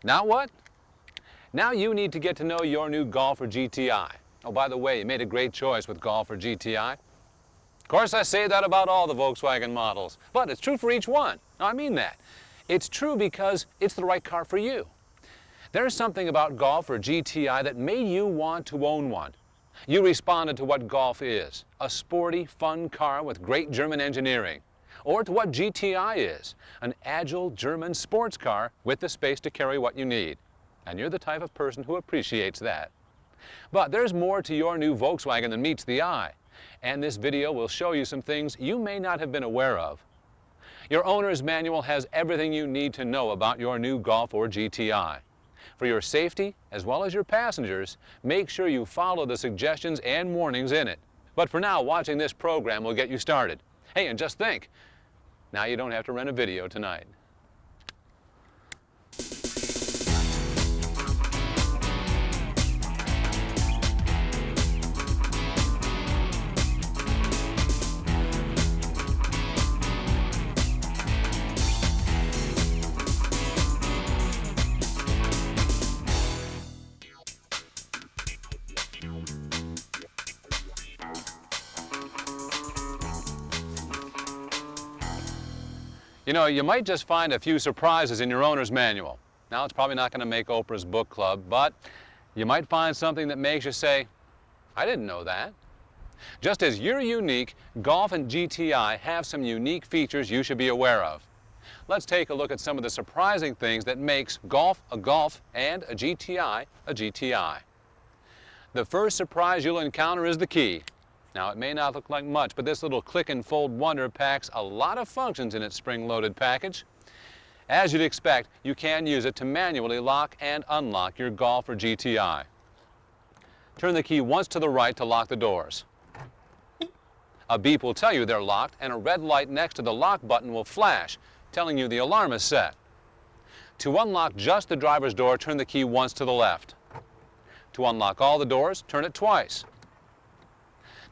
Now what? Now you need to get to know your new Golf or GTI. Oh, by the way, you made a great choice with Golf or GTI. Of course, I say that about all the Volkswagen models, but it's true for each one. No, I mean that. It's true because it's the right car for you. There's something about Golf or GTI that made you want to own one. You responded to what Golf is, a sporty, fun car with great German engineering. Or to what GTI is, an agile German sports car with the space to carry what you need. And you're the type of person who appreciates that. But there's more to your new Volkswagen than meets the eye. And this video will show you some things you may not have been aware of. Your owner's manual has everything you need to know about your new Golf or GTI. For your safety, as well as your passengers, make sure you follow the suggestions and warnings in it. But for now, watching this program will get you started. Hey, and just think, now you don't have to rent a video tonight. You know, you might just find a few surprises in your owner's manual. Now, it's probably not going to make Oprah's book club, but you might find something that makes you say, I didn't know that. Just as you're unique, Golf and GTI have some unique features you should be aware of. Let's take a look at some of the surprising things that makes Golf a Golf and a GTI a GTI. The first surprise you'll encounter is the key. Now, it may not look like much, but this little click and fold wonder packs a lot of functions in its spring-loaded package. As you'd expect, you can use it to manually lock and unlock your Golf or GTI. Turn the key once to the right to lock the doors. A beep will tell you they're locked, and a red light next to the lock button will flash, telling you the alarm is set. To unlock just the driver's door, turn the key once to the left. To unlock all the doors, turn it twice.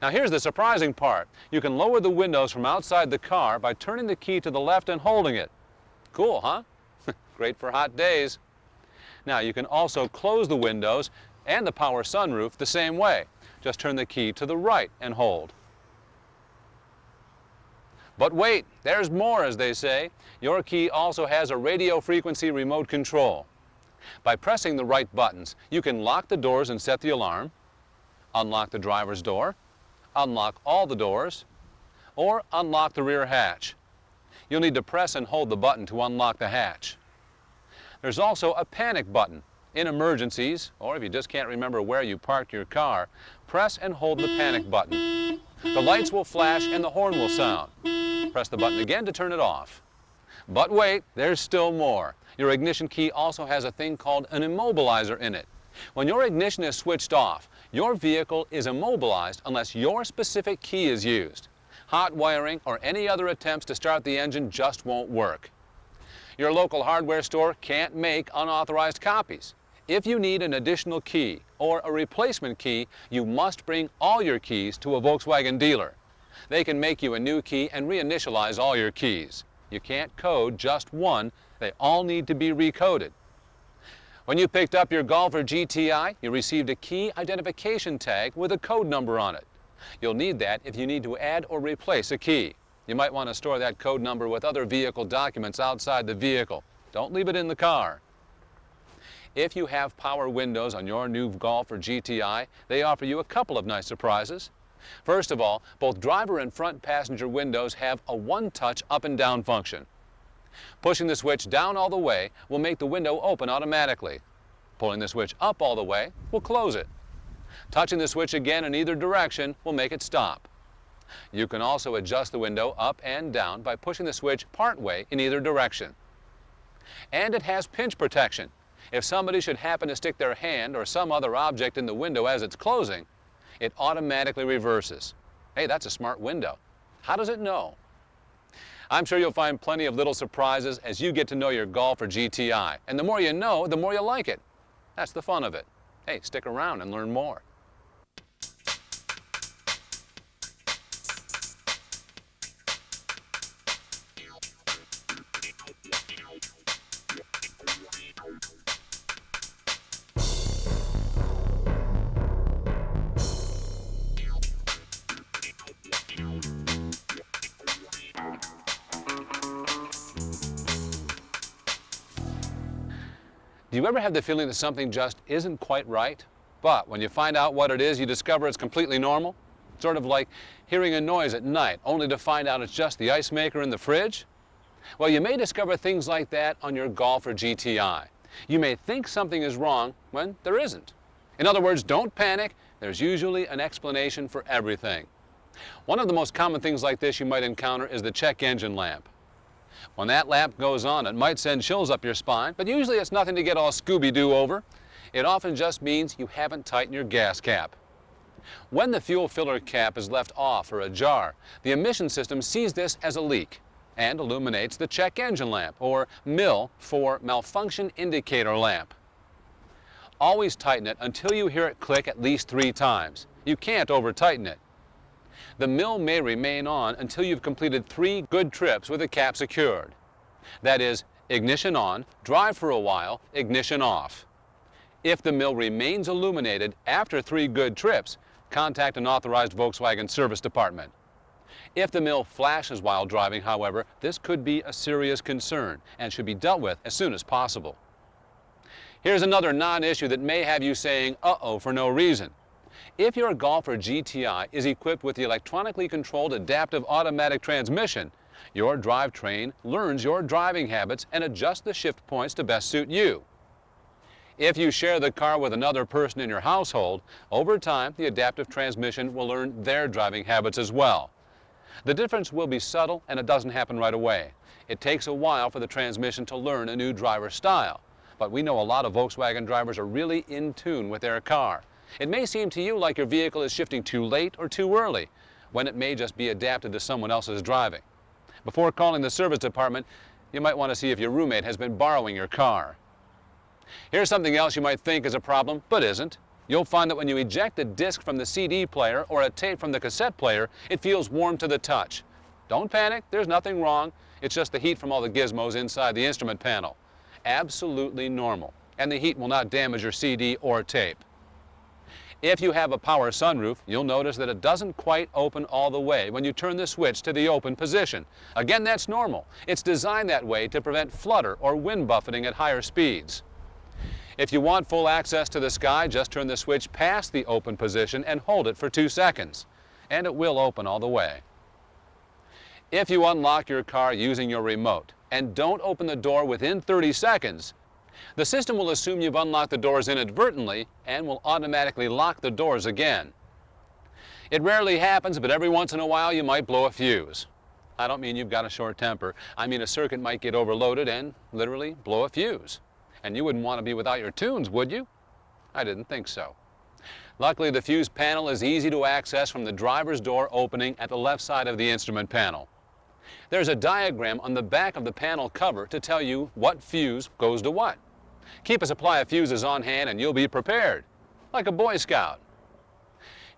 Now here's the surprising part. You can lower the windows from outside the car by turning the key to the left and holding it. Cool, huh? Great for hot days. Now you can also close the windows and the power sunroof the same way. Just turn the key to the right and hold. But wait, there's more, as they say. Your key also has a radio frequency remote control. By pressing the right buttons, you can lock the doors and set the alarm, unlock the driver's door, unlock all the doors, or unlock the rear hatch. You'll need to press and hold the button to unlock the hatch. There's also a panic button. In emergencies, or if you just can't remember where you parked your car, press and hold the panic button. The lights will flash and the horn will sound. Press the button again to turn it off. But wait, there's still more. Your ignition key also has a thing called an immobilizer in it. When your ignition is switched off, your vehicle is immobilized unless your specific key is used. Hot wiring or any other attempts to start the engine just won't work. Your local hardware store can't make unauthorized copies. If you need an additional key or a replacement key, you must bring all your keys to a Volkswagen dealer. They can make you a new key and reinitialize all your keys. You can't code just one. They all need to be recoded. When you picked up your Golf or GTI, you received a key identification tag with a code number on it. You'll need that if you need to add or replace a key. You might want to store that code number with other vehicle documents outside the vehicle. Don't leave it in the car. If you have power windows on your new Golf or GTI, they offer you a couple of nice surprises. First of all, both driver and front passenger windows have a one-touch up and down function. Pushing the switch down all the way will make the window open automatically. Pulling the switch up all the way will close it. Touching the switch again in either direction will make it stop. You can also adjust the window up and down by pushing the switch partway in either direction. And it has pinch protection. If somebody should happen to stick their hand or some other object in the window as it's closing, it automatically reverses. Hey, that's a smart window. How does it know? I'm sure you'll find plenty of little surprises as you get to know your Golf or GTI. And the more you know, the more you like it. That's the fun of it. Hey, stick around and learn more. Do you ever have the feeling that something just isn't quite right, but when you find out what it is, you discover it's completely normal? Sort of like hearing a noise at night, only to find out it's just the ice maker in the fridge? Well, you may discover things like that on your Golf or GTI. You may think something is wrong when there isn't. In other words, don't panic. There's usually an explanation for everything. One of the most common things like this you might encounter is the check engine lamp. When that lamp goes on, it might send chills up your spine, but usually it's nothing to get all Scooby-Doo over. It often just means you haven't tightened your gas cap. When the fuel filler cap is left off or ajar, the emission system sees this as a leak and illuminates the check engine lamp, or MIL for malfunction indicator lamp. Always tighten it until you hear it click at least 3 times. You can't over-tighten it. The MIL may remain on until you've completed 3 good trips with the cap secured. That is, ignition on, drive for a while, ignition off. If the MIL remains illuminated after 3 good trips, contact an authorized Volkswagen service department. If the MIL flashes while driving, however, this could be a serious concern and should be dealt with as soon as possible. Here's another non-issue that may have you saying, uh-oh, for no reason. If your Golf or GTI is equipped with the electronically controlled adaptive automatic transmission, your drivetrain learns your driving habits and adjusts the shift points to best suit you. If you share the car with another person in your household, over time the adaptive transmission will learn their driving habits as well. The difference will be subtle and it doesn't happen right away. It takes a while for the transmission to learn a new driver style, but we know a lot of Volkswagen drivers are really in tune with their car. It may seem to you like your vehicle is shifting too late or too early, when it may just be adapted to someone else's driving. Before calling the service department, you might want to see if your roommate has been borrowing your car. Here's something else you might think is a problem, but isn't. You'll find that when you eject a disc from the CD player or a tape from the cassette player, it feels warm to the touch. Don't panic, there's nothing wrong. It's just the heat from all the gizmos inside the instrument panel. Absolutely normal, and the heat will not damage your CD or tape. If you have a power sunroof, you'll notice that it doesn't quite open all the way when you turn the switch to the open position. Again, that's normal. It's designed that way to prevent flutter or wind buffeting at higher speeds. If you want full access to the sky, just turn the switch past the open position and hold it for 2 seconds, and it will open all the way. If you unlock your car using your remote and don't open the door within 30 seconds, the system will assume you've unlocked the doors inadvertently and will automatically lock the doors again. It rarely happens, but every once in a while you might blow a fuse. I don't mean you've got a short temper. I mean a circuit might get overloaded and literally blow a fuse. And you wouldn't want to be without your tunes, would you? I didn't think so. Luckily, the fuse panel is easy to access from the driver's door opening at the left side of the instrument panel. There's a diagram on the back of the panel cover to tell you what fuse goes to what. Keep a supply of fuses on hand and you'll be prepared, like a Boy Scout.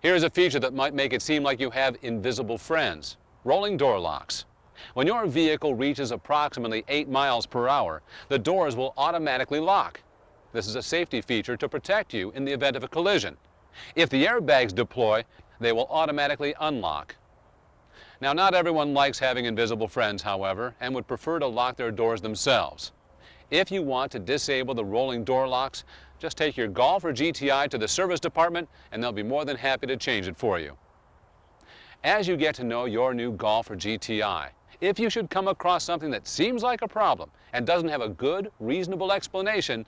Here's a feature that might make it seem like you have invisible friends: rolling door locks. When your vehicle reaches approximately 8 miles per hour, the doors will automatically lock. This is a safety feature to protect you in the event of a collision. If the airbags deploy, they will automatically unlock. Now, not everyone likes having invisible friends, however, and would prefer to lock their doors themselves. If you want to disable the rolling door locks, just take your Golf or GTI to the service department and they'll be more than happy to change it for you. As you get to know your new Golf or GTI, if you should come across something that seems like a problem and doesn't have a good, reasonable explanation,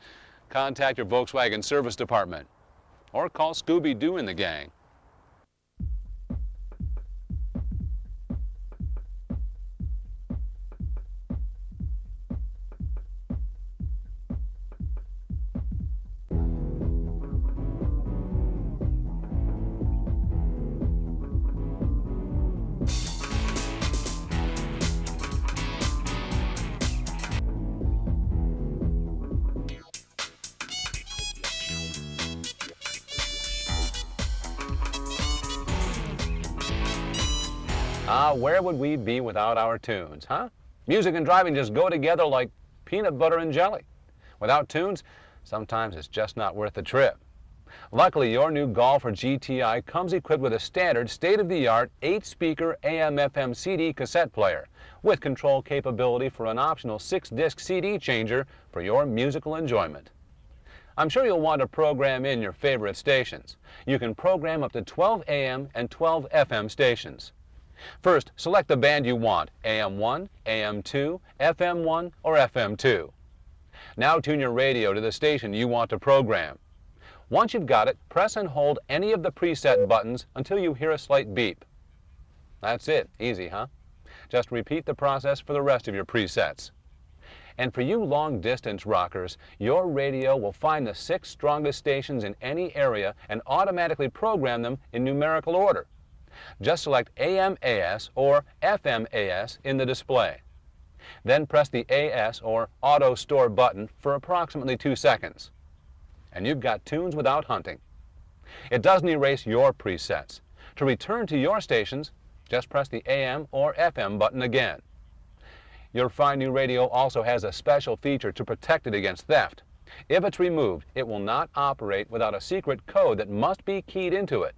contact your Volkswagen service department or call Scooby-Doo and the gang. Where would we be without our tunes, huh? Music and driving just go together like peanut butter and jelly. Without tunes, sometimes it's just not worth the trip. Luckily, your new Golf or GTI comes equipped with a standard state-of-the-art 8-speaker AM/FM CD cassette player with control capability for an optional 6-disc CD changer for your musical enjoyment. I'm sure you'll want to program in your favorite stations. You can program up to 12 AM and 12 FM stations. First, select the band you want, AM1, AM2, FM1, or FM2. Now tune your radio to the station you want to program. Once you've got it, press and hold any of the preset buttons until you hear a slight beep. That's it. Easy, huh? Just repeat the process for the rest of your presets. And for you long-distance rockers, your radio will find the 6 strongest stations in any area and automatically program them in numerical order. Just select AM/AS or FM/AS in the display. Then press the AS or Auto Store button for approximately 2 seconds. And you've got tunes without hunting. It doesn't erase your presets. To return to your stations, just press the AM or FM button again. Your fine new radio also has a special feature to protect it against theft. If it's removed, it will not operate without a secret code that must be keyed into it.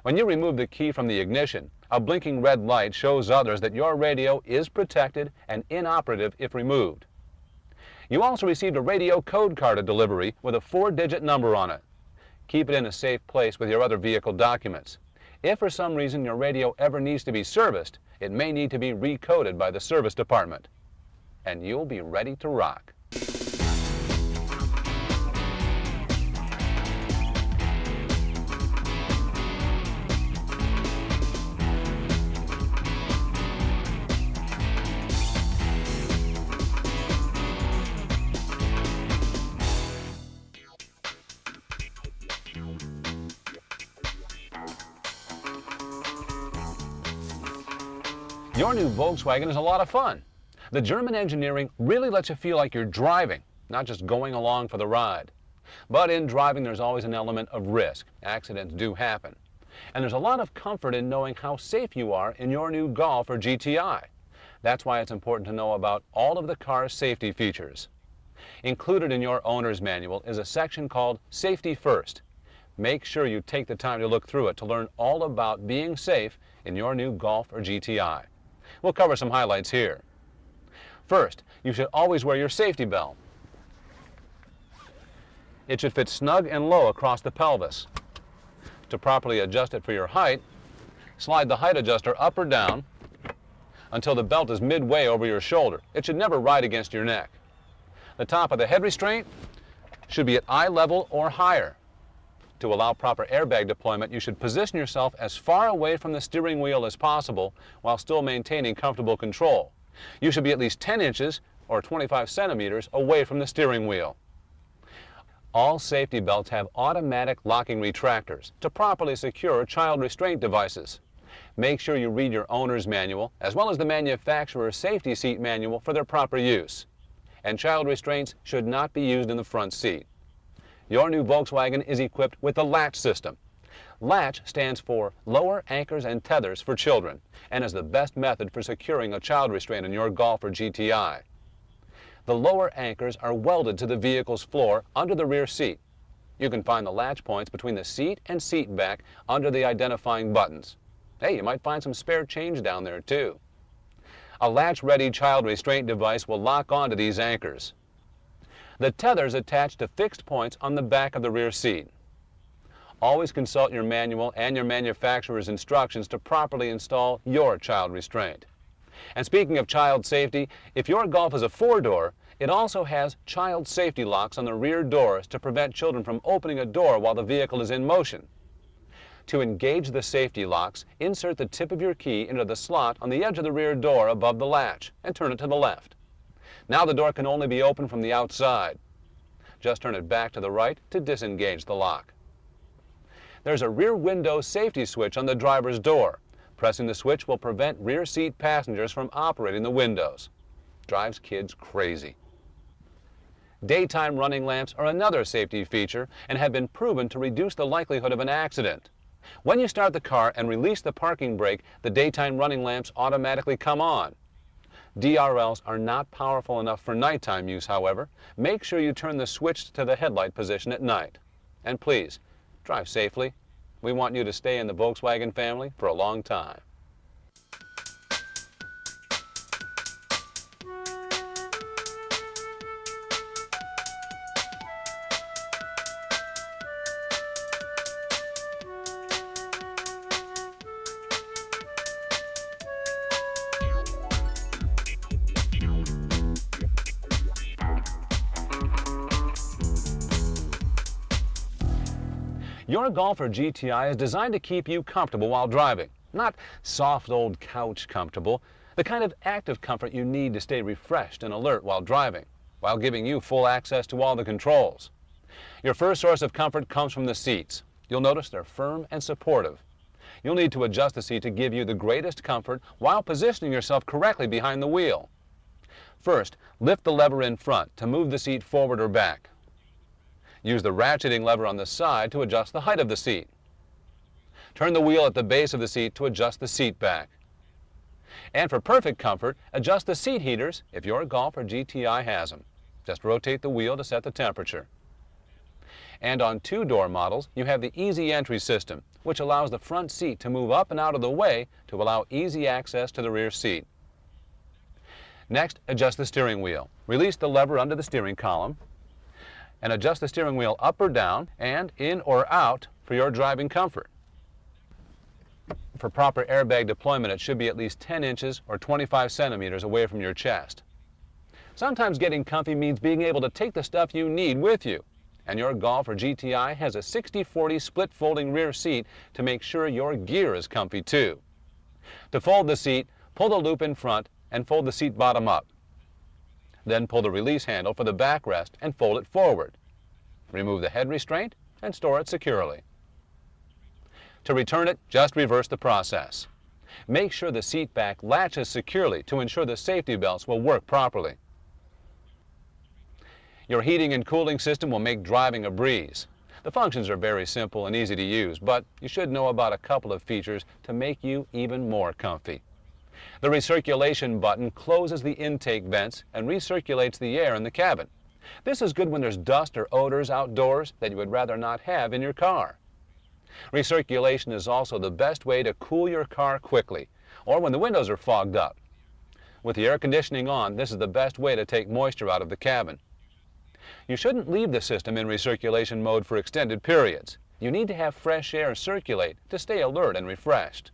When you remove the key from the ignition, a blinking red light shows others that your radio is protected and inoperative if removed. You also received a radio code card at delivery with a 4-digit number on it. Keep it in a safe place with your other vehicle documents. If for some reason your radio ever needs to be serviced, it may need to be recoded by the service department. And you'll be ready to rock. Your new Volkswagen is a lot of fun. The German engineering really lets you feel like you're driving, not just going along for the ride. But in driving, there's always an element of risk. Accidents do happen. And there's a lot of comfort in knowing how safe you are in your new Golf or GTI. That's why it's important to know about all of the car's safety features. Included in your owner's manual is a section called Safety First. Make sure you take the time to look through it to learn all about being safe in your new Golf or GTI. We'll cover some highlights here. First, you should always wear your safety belt. It should fit snug and low across the pelvis. To properly adjust it for your height, slide the height adjuster up or down until the belt is midway over your shoulder. It should never ride against your neck. The top of the head restraint should be at eye level or higher. To allow proper airbag deployment, you should position yourself as far away from the steering wheel as possible while still maintaining comfortable control. You should be at least 10 inches or 25 centimeters away from the steering wheel. All safety belts have automatic locking retractors to properly secure child restraint devices. Make sure you read your owner's manual as well as the manufacturer's safety seat manual for their proper use. And child restraints should not be used in the front seat. Your new Volkswagen is equipped with the latch system. Latch stands for Lower Anchors and Tethers for Children and is the best method for securing a child restraint in your Golf or GTI. The lower anchors are welded to the vehicle's floor under the rear seat. You can find the latch points between the seat and seat back under the identifying buttons. Hey, you might find some spare change down there too. A latch-ready child restraint device will lock onto these anchors. The tethers attach to fixed points on the back of the rear seat. Always consult your manual and your manufacturer's instructions to properly install your child restraint. And speaking of child safety, if your Golf is a 4-door, it also has child safety locks on the rear doors to prevent children from opening a door while the vehicle is in motion. To engage the safety locks, insert the tip of your key into the slot on the edge of the rear door above the latch and turn it to the left. Now the door can only be opened from the outside. Just turn it back to the right to disengage the lock. There's a rear window safety switch on the driver's door. Pressing the switch will prevent rear seat passengers from operating the windows. Drives kids crazy. Daytime running lamps are another safety feature and have been proven to reduce the likelihood of an accident. When you start the car and release the parking brake, the daytime running lamps automatically come on. DRLs are not powerful enough for nighttime use, however. Make sure you turn the switch to the headlight position at night. And please, drive safely. We want you to stay in the Volkswagen family for a long time. Your Golf or GTI is designed to keep you comfortable while driving, not soft old couch comfortable, the kind of active comfort you need to stay refreshed and alert while driving, while giving you full access to all the controls. Your first source of comfort comes from the seats. You'll notice they're firm and supportive. You'll need to adjust the seat to give you the greatest comfort while positioning yourself correctly behind the wheel. First, lift the lever in front to move the seat forward or back. Use the ratcheting lever on the side to adjust the height of the seat. Turn the wheel at the base of the seat to adjust the seat back. And for perfect comfort, adjust the seat heaters if your Golf or GTI has them. Just rotate the wheel to set the temperature. And on two-door models, you have the easy entry system, which allows the front seat to move up and out of the way to allow easy access to the rear seat. Next, adjust the steering wheel. Release the lever under the steering column and adjust the steering wheel up or down and in or out for your driving comfort. For proper airbag deployment, it should be at least 10 inches or 25 centimeters away from your chest. Sometimes getting comfy means being able to take the stuff you need with you, and your Golf or GTI has a 60-40 split folding rear seat to make sure your gear is comfy too. To fold the seat, pull the loop in front and fold the seat bottom up. Then pull the release handle for the backrest and fold it forward. Remove the head restraint and store it securely. To return it, just reverse the process. Make sure the seat back latches securely to ensure the safety belts will work properly. Your heating and cooling system will make driving a breeze. The functions are very simple and easy to use, but you should know about a couple of features to make you even more comfy. The recirculation button closes the intake vents and recirculates the air in the cabin. This is good when there's dust or odors outdoors that you would rather not have in your car. Recirculation is also the best way to cool your car quickly, or when the windows are fogged up. With the air conditioning on, this is the best way to take moisture out of the cabin. You shouldn't leave the system in recirculation mode for extended periods. You need to have fresh air circulate to stay alert and refreshed.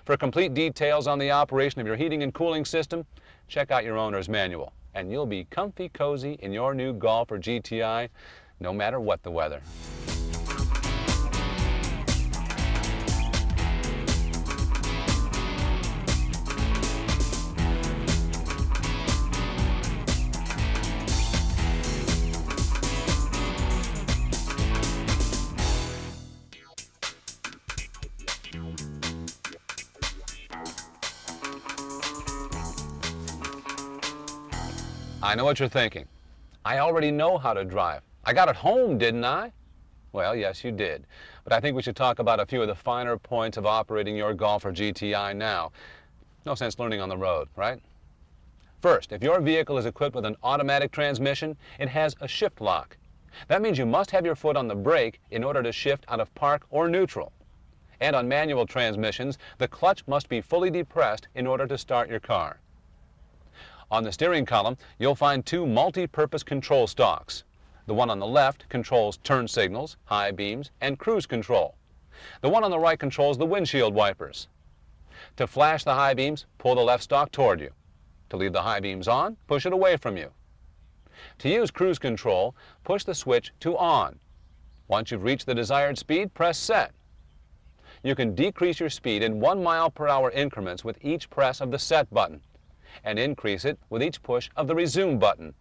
For complete details on the operation of your heating and cooling system, check out your owner's manual, and you'll be comfy cozy in your new Golf or GTI, no matter what the weather. I know what you're thinking. I already know how to drive. I got it home, didn't I? Well, yes, you did. But I think we should talk about a few of the finer points of operating your Golf or GTI now. No sense learning on the road, right? First, if your vehicle is equipped with an automatic transmission, it has a shift lock. That means you must have your foot on the brake in order to shift out of park or neutral. And on manual transmissions, the clutch must be fully depressed in order to start your car. On the steering column, you'll find two multi-purpose control stalks. The one on the left controls turn signals, high beams, and cruise control. The one on the right controls the windshield wipers. To flash the high beams, pull the left stalk toward you. To leave the high beams on, push it away from you. To use cruise control, push the switch to on. Once you've reached the desired speed, press set. You can decrease your speed in 1 mile/hour increments with each press of the set button, and increase it with each push of the resume button.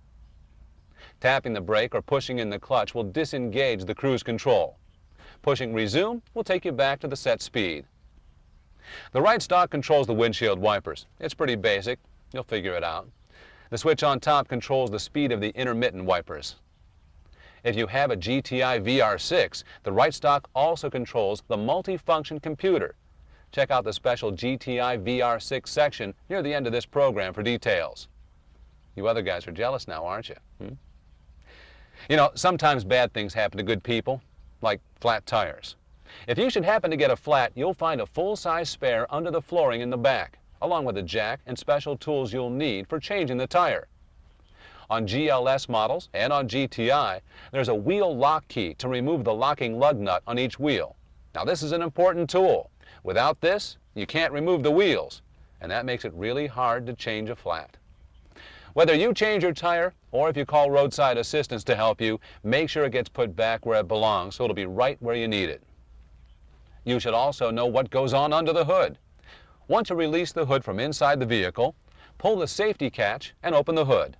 Tapping the brake or pushing in the clutch will disengage the cruise control. Pushing resume will take you back to the set speed. The right stalk controls the windshield wipers. It's pretty basic. You'll figure it out. The switch on top controls the speed of the intermittent wipers. If you have a GTI VR6, the right stalk also controls the multi-function computer. Check out the special GTI VR6 section near the end of this program for details. You other guys are jealous now, aren't you? You know, sometimes bad things happen to good people, like flat tires. If you should happen to get a flat, you'll find a full-size spare under the flooring in the back, along with a jack and special tools you'll need for changing the tire. On GLS models and on GTI, there's a wheel lock key to remove the locking lug nut on each wheel. Now, this is an important tool. Without this, you can't remove the wheels, and that makes it really hard to change a flat. Whether you change your tire or if you call roadside assistance to help you, make sure it gets put back where it belongs so it'll be right where you need it. You should also know what goes on under the hood. Once you release the hood from inside the vehicle, pull the safety catch and open the hood.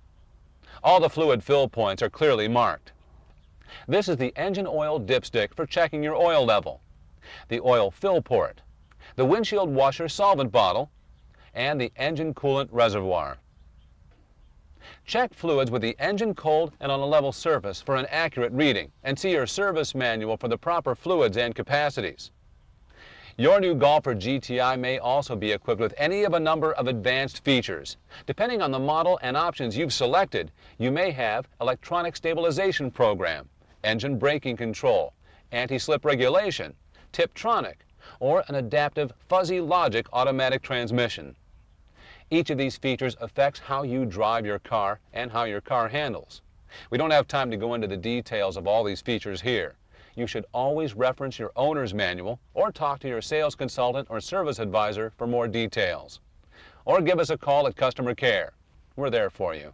All the fluid fill points are clearly marked. This is the engine oil dipstick for checking your oil level, the oil fill port, the windshield washer solvent bottle, and the engine coolant reservoir. Check fluids with the engine cold and on a level surface for an accurate reading, and see your service manual for the proper fluids and capacities. Your new Golf or GTI may also be equipped with any of a number of advanced features. Depending on the model and options you've selected, you may have electronic stabilization program, engine braking control, anti-slip regulation, Tiptronic, or an adaptive fuzzy logic automatic transmission. Each of these features affects how you drive your car and how your car handles. We don't have time to go into the details of all these features here. You should always reference your owner's manual or talk to your sales consultant or service advisor for more details. Or give us a call at customer care. We're there for you.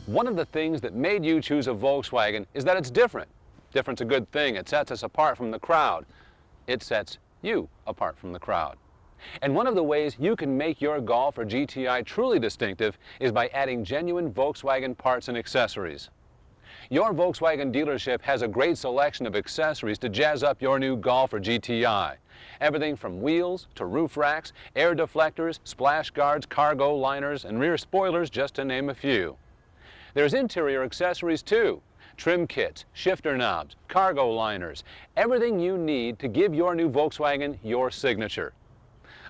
One of the things that made you choose a Volkswagen is that it's different. Different's a good thing. It sets us apart from the crowd. It sets you apart from the crowd. And one of the ways you can make your Golf or GTI truly distinctive is by adding genuine Volkswagen parts and accessories. Your Volkswagen dealership has a great selection of accessories to jazz up your new Golf or GTI. Everything from wheels to roof racks, air deflectors, splash guards, cargo liners, and rear spoilers, just to name a few. There's interior accessories too. Trim kits, shifter knobs, cargo liners, everything you need to give your new Volkswagen your signature.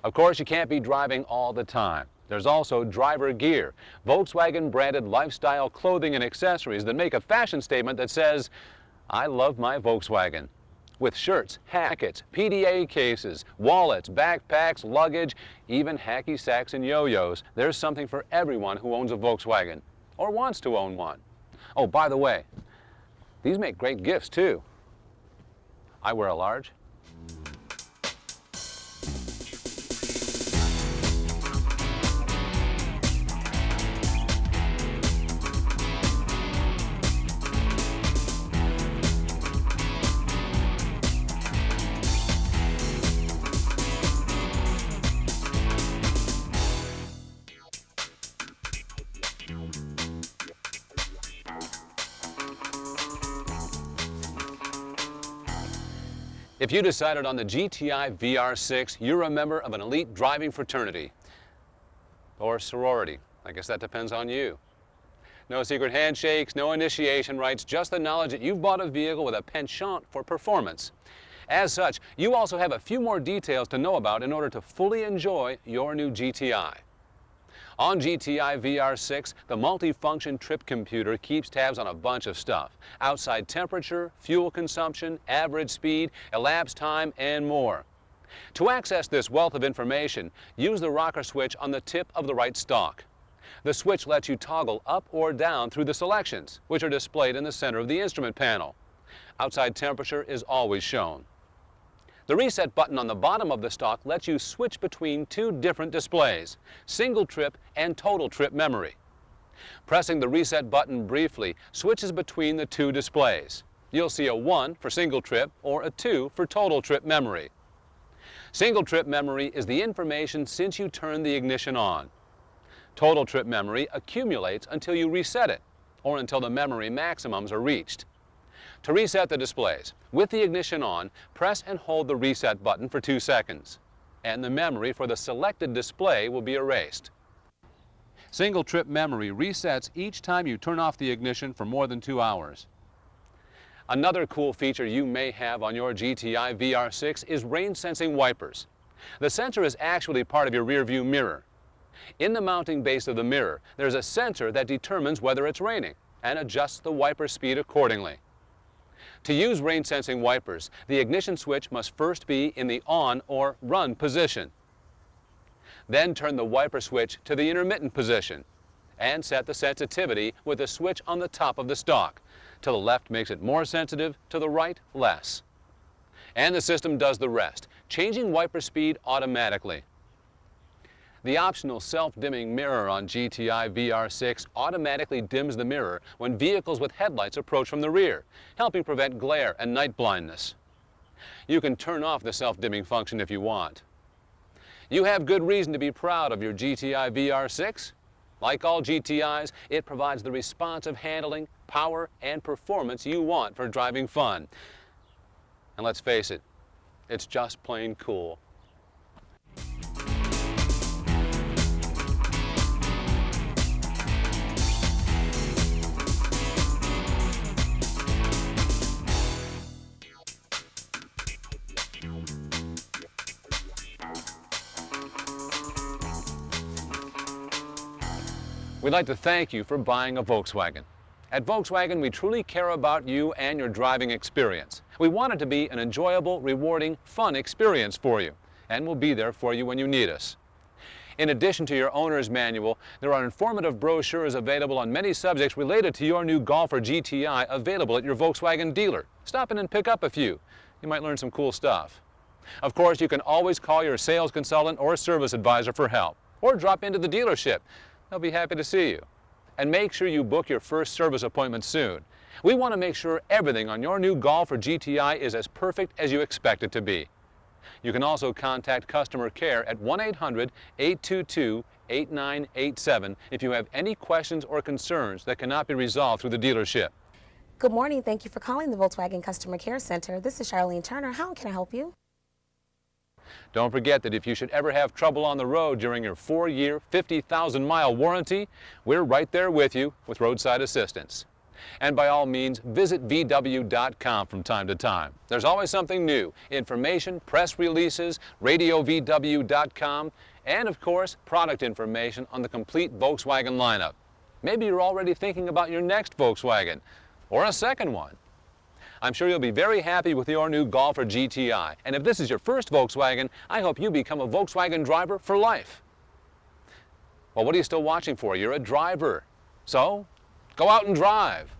Of course, you can't be driving all the time. There's also driver gear, Volkswagen branded lifestyle clothing and accessories that make a fashion statement that says, "I love my Volkswagen." With shirts, jackets, PDA cases, wallets, backpacks, luggage, even hacky sacks and yo-yos, there's something for everyone who owns a Volkswagen or wants to own one. Oh, by the way, these make great gifts too. I wear a large. If you decided on the GTI VR6, you're a member of an elite driving fraternity. Or sorority. I guess that depends on you. No secret handshakes, no initiation rites, just the knowledge that you've bought a vehicle with a penchant for performance. As such, you also have a few more details to know about in order to fully enjoy your new GTI. On GTI VR6, the multi-function trip computer keeps tabs on a bunch of stuff. Outside temperature, fuel consumption, average speed, elapsed time, and more. To access this wealth of information, use the rocker switch on the tip of the right stalk. The switch lets you toggle up or down through the selections, which are displayed in the center of the instrument panel. Outside temperature is always shown. The reset button on the bottom of the stalk lets you switch between two different displays, single trip and total trip memory. Pressing the reset button briefly switches between the two displays. You'll see a 1 for single trip or a 2 for total trip memory. Single trip memory is the information since you turn the ignition on. Total trip memory accumulates until you reset it, or until the memory maximums are reached. To reset the displays, with the ignition on, press and hold the reset button for 2 seconds, and the memory for the selected display will be erased. Single trip memory resets each time you turn off the ignition for more than 2 hours. Another cool feature you may have on your GTI VR6 is rain sensing wipers. The sensor is actually part of your rear view mirror. In the mounting base of the mirror, there's a sensor that determines whether it's raining and adjusts the wiper speed accordingly. To use rain-sensing wipers, the ignition switch must first be in the on or run position. Then turn the wiper switch to the intermittent position and set the sensitivity with the switch on the top of the stalk. To the left makes it more sensitive, to the right less. And the system does the rest, changing wiper speed automatically. The optional self-dimming mirror on GTI VR6 automatically dims the mirror when vehicles with headlights approach from the rear, helping prevent glare and night blindness. You can turn off the self-dimming function if you want. You have good reason to be proud of your GTI VR6. Like all GTIs, it provides the responsive handling, power, and performance you want for driving fun. And let's face it, it's just plain cool. We'd like to thank you for buying a Volkswagen. At Volkswagen, we truly care about you and your driving experience. We want it to be an enjoyable, rewarding, fun experience for you, and we'll be there for you when you need us. In addition to your owner's manual, there are informative brochures available on many subjects related to your new Golf or GTI available at your Volkswagen dealer. Stop in and pick up a few. You might learn some cool stuff. Of course, you can always call your sales consultant or service advisor for help, or drop into the dealership. They'll be happy to see you. And make sure you book your first service appointment soon. We want to make sure everything on your new Golf or GTI is as perfect as you expect it to be. You can also contact customer care at 1-800-822-8987 if you have any questions or concerns that cannot be resolved through the dealership. Good morning. Thank you for calling the Volkswagen Customer Care Center. This is Charlene Turner. How can I help you? Don't forget that if you should ever have trouble on the road during your 4-year, 50,000-mile warranty, we're right there with you with roadside assistance. And by all means, visit VW.com from time to time. There's always something new: information, press releases, RadioVW.com, and of course, product information on the complete Volkswagen lineup. Maybe you're already thinking about your next Volkswagen, or a second one. I'm sure you'll be very happy with your new Golf or GTI. And if this is your first Volkswagen, I hope you become a Volkswagen driver for life. Well, what are you still watching for? You're a driver. So, go out and drive.